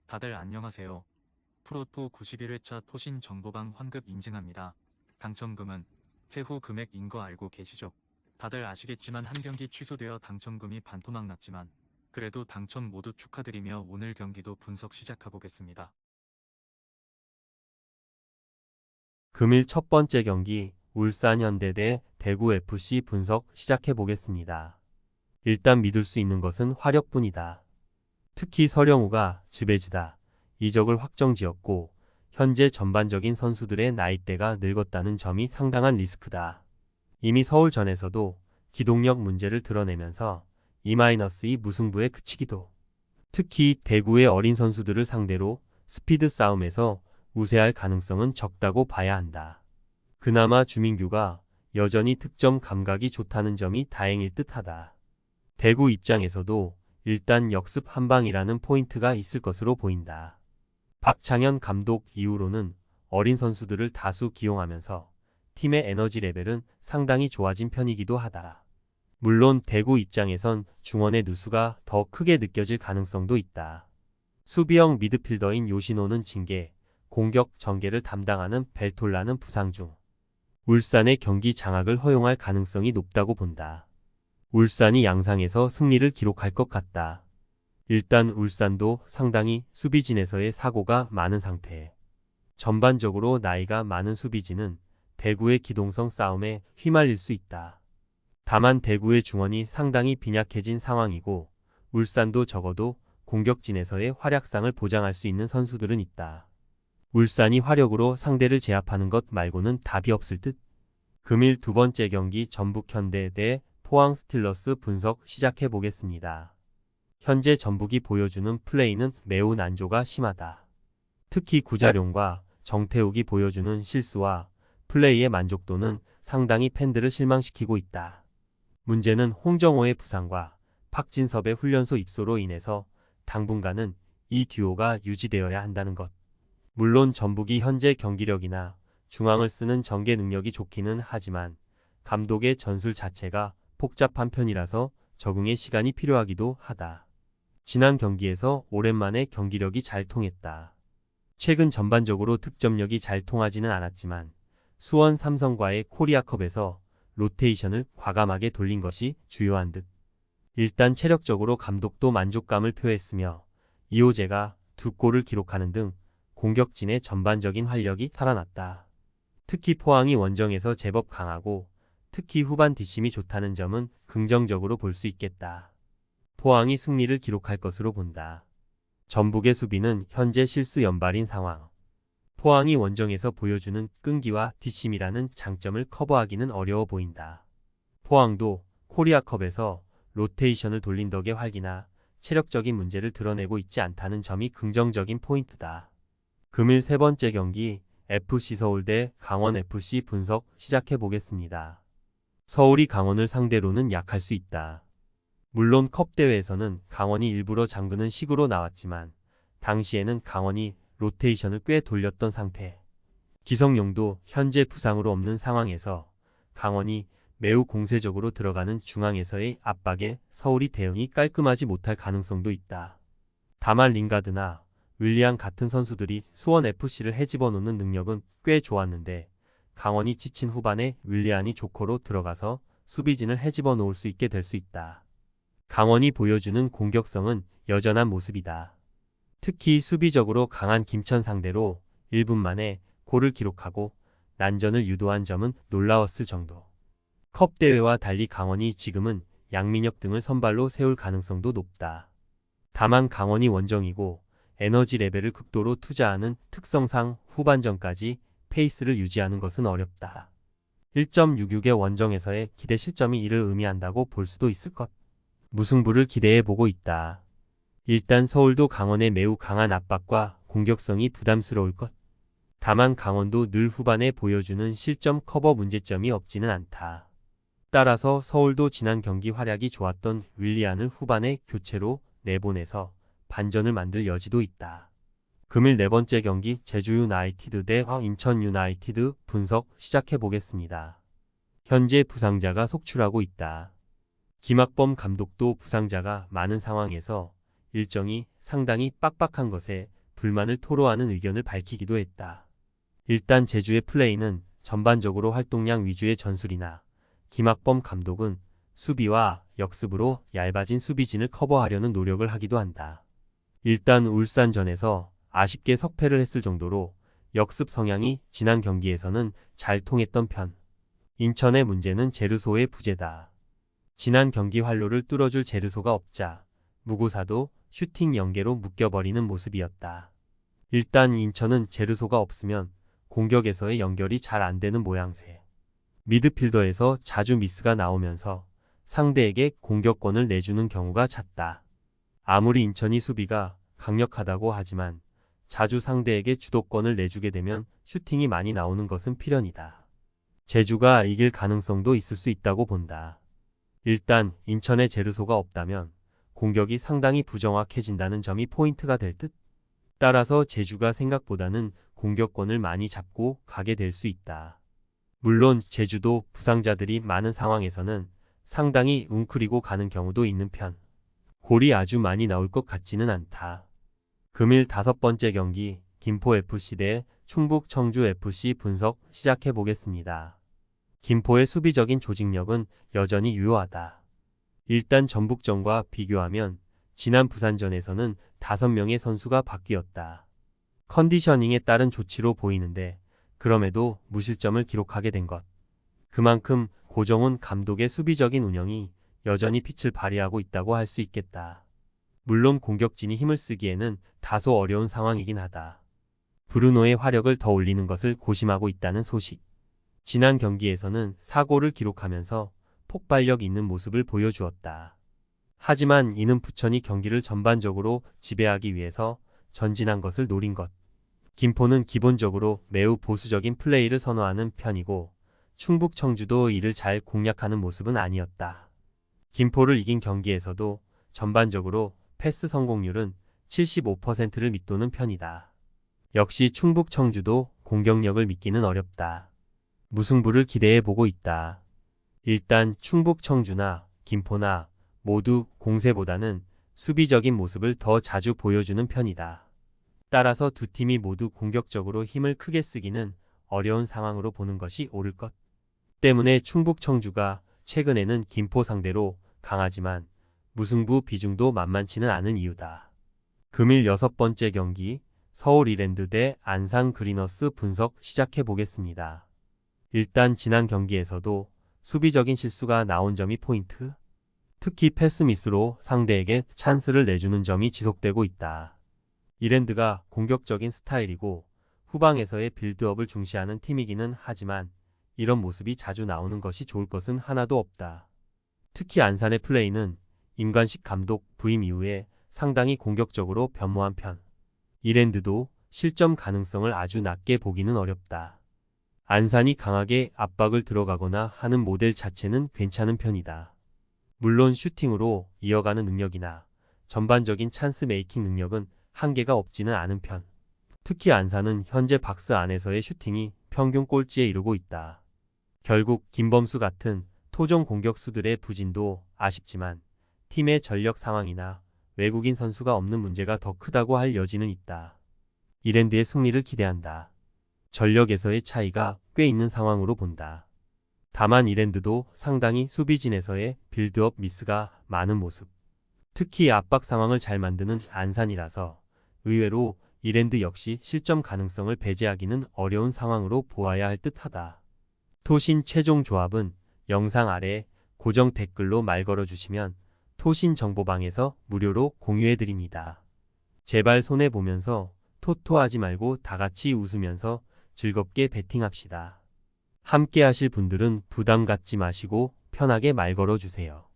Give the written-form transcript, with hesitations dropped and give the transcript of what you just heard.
다들 안녕하세요. 프로토 91회차 토신 정보방 환급 인증합니다. 당첨금은 세후 금액인 거 알고 계시죠? 다들 아시겠지만 한 경기 취소되어 당첨금이 반토막 났지만 그래도 당첨 모두 축하드리며 오늘 경기도 분석 시작해보겠습니다. 금일 첫 번째 경기 울산 현대 대 대구 FC 분석 시작해 보겠습니다. 일단 믿을 수 있는 것은 화력뿐이다. 특히 서령우가 지배지다. 이적을 확정지었고 현재 전반적인 선수들의 나이대가 늙었다는 점이 상당한 리스크다. 이미 서울전에서도 기동력 문제를 드러내면서 2-2 무승부에 그치기도. 특히 대구의 어린 선수들을 상대로 스피드 싸움에서 우세할 가능성은 적다고 봐야 한다. 그나마 주민규가 여전히 득점 감각이 좋다는 점이 다행일 듯하다. 대구 입장에서도 일단 역습 한방이라는 포인트가 있을 것으로 보인다. 박창현 감독 이후로는 어린 선수들을 다수 기용하면서 팀의 에너지 레벨은 상당히 좋아진 편이기도 하다. 물론 대구 입장에선 중원의 누수가 더 크게 느껴질 가능성도 있다. 수비형 미드필더인 요시노는 징계, 공격 전개를 담당하는 벨톨라는 부상 중. 울산의 경기 장악을 허용할 가능성이 높다고 본다. 울산이 양상에서 승리를 기록할 것 같다. 일단 울산도 상당히 수비진에서의 사고가 많은 상태. 전반적으로 나이가 많은 수비진은 대구의 기동성 싸움에 휘말릴 수 있다. 다만 대구의 중원이 상당히 빈약해진 상황이고 울산도 적어도 공격진에서의 활약상을 보장할 수 있는 선수들은 있다. 울산이 화력으로 상대를 제압하는 것 말고는 답이 없을 듯. 금일 두 번째 경기 전북 현대 대 포항 스틸러스 분석 시작해 보겠습니다. 현재 전북이 보여주는 플레이는 매우 난조가 심하다. 특히 구자룡과 정태욱이 보여주는 실수와 플레이의 만족도는 상당히 팬들을 실망시키고 있다. 문제는 홍정호의 부상과 박진섭의 훈련소 입소로 인해서 당분간은 이 듀오가 유지되어야 한다는 것. 물론 전북이 현재 경기력이나 중앙을 쓰는 전개 능력이 좋기는 하지만 감독의 전술 자체가 복잡한 편이라서 적응의 시간이 필요하기도 하다. 지난 경기에서 오랜만에 경기력이 잘 통했다. 최근 전반적으로 득점력이 잘 통하지는 않았지만 수원 삼성과의 코리아컵에서 로테이션을 과감하게 돌린 것이 주요한 듯. 일단 체력적으로 감독도 만족감을 표했으며 이호재가 2골을 기록하는 등 공격진의 전반적인 활력이 살아났다. 특히 포항이 원정에서 제법 강하고 특히 후반 뒷심이 좋다는 점은 긍정적으로 볼 수 있겠다. 포항이 승리를 기록할 것으로 본다. 전북의 수비는 현재 실수 연발인 상황. 포항이 원정에서 보여주는 끈기와 뒷심이라는 장점을 커버하기는 어려워 보인다. 포항도 코리아컵에서 로테이션을 돌린 덕에 활기나 체력적인 문제를 드러내고 있지 않다는 점이 긍정적인 포인트다. 금일 세 번째 경기 FC 서울 대 강원 FC 분석 시작해 보겠습니다. 서울이 강원을 상대로는 약할 수 있다. 물론 컵 대회에서는 강원이 일부러 잠그는 식으로 나왔지만 당시에는 강원이 로테이션을 꽤 돌렸던 상태. 기성용도 현재 부상으로 없는 상황에서 강원이 매우 공세적으로 들어가는 중앙에서의 압박에 서울이 대응이 깔끔하지 못할 가능성도 있다. 다만 링가드나 윌리안 같은 선수들이 수원FC를 헤집어놓는 능력은 꽤 좋았는데 강원이 지친 후반에 윌리안이 조커로 들어가서 수비진을 헤집어 놓을 수 있게 될 수 있다. 강원이 보여주는 공격성은 여전한 모습이다. 특히 수비적으로 강한 김천 상대로 1분 만에 골을 기록하고 난전을 유도한 점은 놀라웠을 정도. 컵 대회와 달리 강원이 지금은 양민혁 등을 선발로 세울 가능성도 높다. 다만 강원이 원정이고 에너지 레벨을 극도로 투자하는 특성상 후반전까지 페이스를 유지하는 것은 어렵다. 1.66의 원정에서의 기대 실점이 이를 의미한다고 볼 수도 있을 것. 무승부를 기대해보고 있다. 일단 서울도 강원의 매우 강한 압박과 공격성이 부담스러울 것. 다만 강원도 늘 후반에 보여주는 실점 커버 문제점이 없지는 않다. 따라서 서울도 지난 경기 활약이 좋았던 윌리안을 후반에 교체로 내보내서 반전을 만들 여지도 있다. 금일 네 번째 경기 제주 유나이티드 대 인천 유나이티드 분석 시작해 보겠습니다. 현재 부상자가 속출하고 있다. 김학범 감독도 부상자가 많은 상황에서 일정이 상당히 빡빡한 것에 불만을 토로하는 의견을 밝히기도 했다. 일단 제주의 플레이는 전반적으로 활동량 위주의 전술이나 김학범 감독은 수비와 역습으로 얇아진 수비진을 커버하려는 노력을 하기도 한다. 일단 울산전에서 아쉽게 석패를 했을 정도로 역습 성향이 지난 경기에서는 잘 통했던 편. 인천의 문제는 제르소의 부재다. 지난 경기 활로를 뚫어줄 제르소가 없자 무고사도 슈팅 연계로 묶여버리는 모습이었다. 일단 인천은 제르소가 없으면 공격에서의 연결이 잘 안되는 모양새. 미드필더에서 자주 미스가 나오면서 상대에게 공격권을 내주는 경우가 잦다. 아무리 인천이 수비가 강력하다고 하지만 자주 상대에게 주도권을 내주게 되면 슈팅이 많이 나오는 것은 필연이다. 제주가 이길 가능성도 있을 수 있다고 본다. 일단 인천의 제르소가 없다면 공격이 상당히 부정확해진다는 점이 포인트가 될 듯. 따라서 제주가 생각보다는 공격권을 많이 잡고 가게 될 수 있다. 물론 제주도 부상자들이 많은 상황에서는 상당히 웅크리고 가는 경우도 있는 편. 골이 아주 많이 나올 것 같지는 않다. 금일 5번째 경기 김포FC 대 충북 청주FC 분석 시작해 보겠습니다. 김포의 수비적인 조직력은 여전히 유효하다. 일단 전북전과 비교하면 지난 부산전에서는 5명의 선수가 바뀌었다. 컨디셔닝에 따른 조치로 보이는데 그럼에도 무실점을 기록하게 된 것. 그만큼 고정훈 감독의 수비적인 운영이 여전히 빛을 발휘하고 있다고 할 수 있겠다. 물론 공격진이 힘을 쓰기에는 다소 어려운 상황이긴 하다. 브루노의 화력을 더 올리는 것을 고심하고 있다는 소식. 지난 경기에서는 4골을 기록하면서 폭발력 있는 모습을 보여주었다. 하지만 이는 부천이 경기를 전반적으로 지배하기 위해서 전진한 것을 노린 것. 김포는 기본적으로 매우 보수적인 플레이를 선호하는 편이고 충북 청주도 이를 잘 공략하는 모습은 아니었다. 김포를 이긴 경기에서도 전반적으로 패스 성공률은 75%를 밑도는 편이다. 역시 충북 청주도 공격력을 믿기는 어렵다. 무승부를 기대해 보고 있다. 일단 충북 청주나 김포나 모두 공세보다는 수비적인 모습을 더 자주 보여주는 편이다. 따라서 두 팀이 모두 공격적으로 힘을 크게 쓰기는 어려운 상황으로 보는 것이 옳을 것. 때문에 충북 청주가 최근에는 김포 상대로 강하지만 무승부 비중도 만만치는 않은 이유다. 금일 6번째 경기 서울 이랜드 대 안산 그리너스 분석 시작해 보겠습니다. 일단 지난 경기에서도 수비적인 실수가 나온 점이 포인트. 특히 패스 미스로 상대에게 찬스를 내주는 점이 지속되고 있다. 이랜드가 공격적인 스타일이고 후방에서의 빌드업을 중시하는 팀이기는 하지만 이런 모습이 자주 나오는 것이 좋을 것은 하나도 없다. 특히 안산의 플레이는 임관식 감독 부임 이후에 상당히 공격적으로 변모한 편. 이랜드도 실점 가능성을 아주 낮게 보기는 어렵다. 안산이 강하게 압박을 들어가거나 하는 모델 자체는 괜찮은 편이다. 물론 슈팅으로 이어가는 능력이나 전반적인 찬스 메이킹 능력은 한계가 없지는 않은 편. 특히 안산은 현재 박스 안에서의 슈팅이 평균 꼴찌에 이르고 있다. 결국 김범수 같은 토종 공격수들의 부진도 아쉽지만 팀의 전력 상황이나 외국인 선수가 없는 문제가 더 크다고 할 여지는 있다. 이랜드의 승리를 기대한다. 전력에서의 차이가 꽤 있는 상황으로 본다. 다만 이랜드도 상당히 수비진에서의 빌드업 미스가 많은 모습. 특히 압박 상황을 잘 만드는 안산이라서 의외로 이랜드 역시 실점 가능성을 배제하기는 어려운 상황으로 보아야 할 듯하다. 토신 최종 조합은 영상 아래 고정 댓글로 말 걸어주시면 토신 정보방에서 무료로 공유해드립니다. 제발 손해보면서 토토하지 말고 다같이 웃으면서 즐겁게 베팅합시다. 함께 하실 분들은 부담 갖지 마시고 편하게 말 걸어주세요.